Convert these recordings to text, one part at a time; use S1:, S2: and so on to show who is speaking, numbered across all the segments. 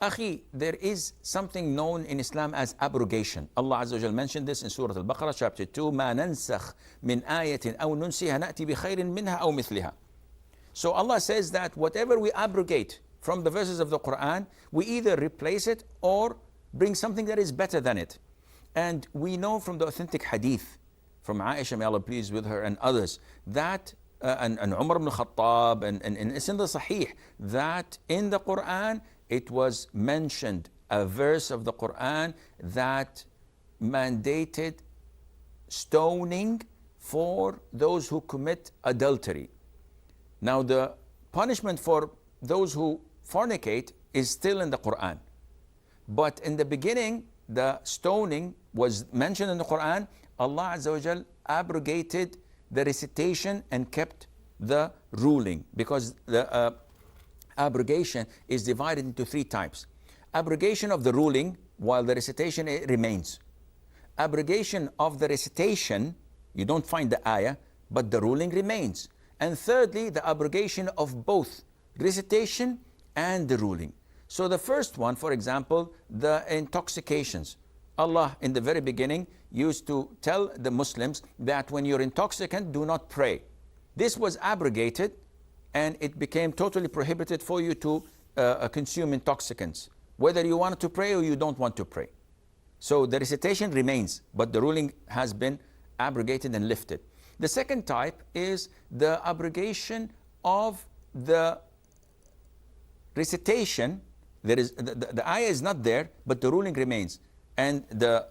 S1: Akhi, there is something known in Islam as abrogation. Allah Azza wa Jal mentioned this in Surah Al-Baqarah, chapter 2. مَا نَنْسَخْ مِنْ آيَةٍ أَوْ نُنْسِهَا نَأْتِ بِخَيْرٍ مِنْهَا أَوْ مِثْلِهَا. So Allah says that whatever we abrogate from the verses of the Qur'an, we either replace it or bring something that is better than it. And we know from the authentic hadith, from Aisha, may Allah please with her, and others, that and Umar ibn Khattab, and it's in the Sahih, that in the Qur'an, it was mentioned, a verse of the Qur'an that mandated stoning for those who commit adultery. Now the punishment for those who fornicate is still in the Qur'an. But in the beginning, the stoning was mentioned in the Qur'an. Allah Azza wa Jal abrogated the recitation and kept the ruling, because the abrogation is divided into three types. Abrogation of the ruling while the recitation remains. Abrogation of the recitation, you don't find the ayah, but the ruling remains. And thirdly, the abrogation of both recitation and the ruling. So the first one, for example, the intoxications. Allah in the very beginning used to tell the Muslims that when you're intoxicant, do not pray. This was abrogated, and it became totally prohibited for you to consume intoxicants, whether you want to pray or you don't want to pray. So the recitation remains, but the ruling has been abrogated and lifted. The second type is the abrogation of the recitation. There is the ayah is not there, but the ruling remains. And the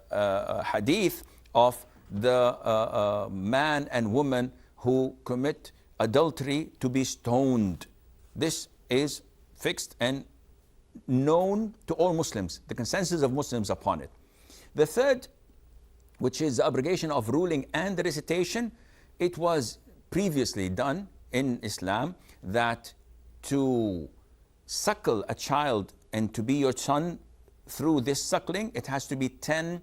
S1: hadith of the man and woman who commit adultery to be stoned. This is fixed and known to all Muslims, the consensus of Muslims upon it. The third, which is the abrogation of ruling and the recitation, it was previously done in Islam that to suckle a child and to be your son through this suckling, it has to be 10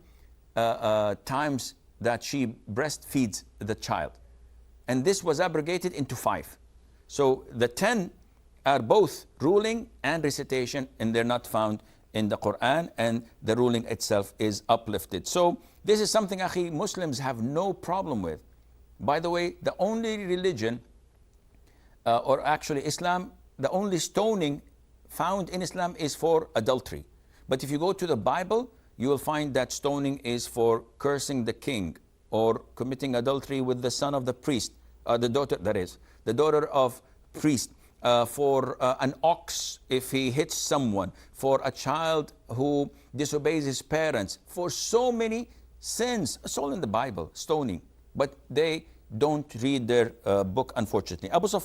S1: times that she breastfeeds the child. And this was abrogated into 5. So the 10 are both ruling and recitation, and they're not found in the Qur'an, and the ruling itself is uplifted. So this is something, akhi, Muslims have no problem with. By the way, the only religion, or actually Islam, the only stoning found in Islam is for adultery. But if you go to the Bible, you will find that stoning is for cursing the king, or committing adultery with the son of the priest, the daughter of priest, for an ox if he hits someone, for a child who disobeys his parents, for so many sins. It's all in the Bible, stoning. But they don't read their book, unfortunately. Abu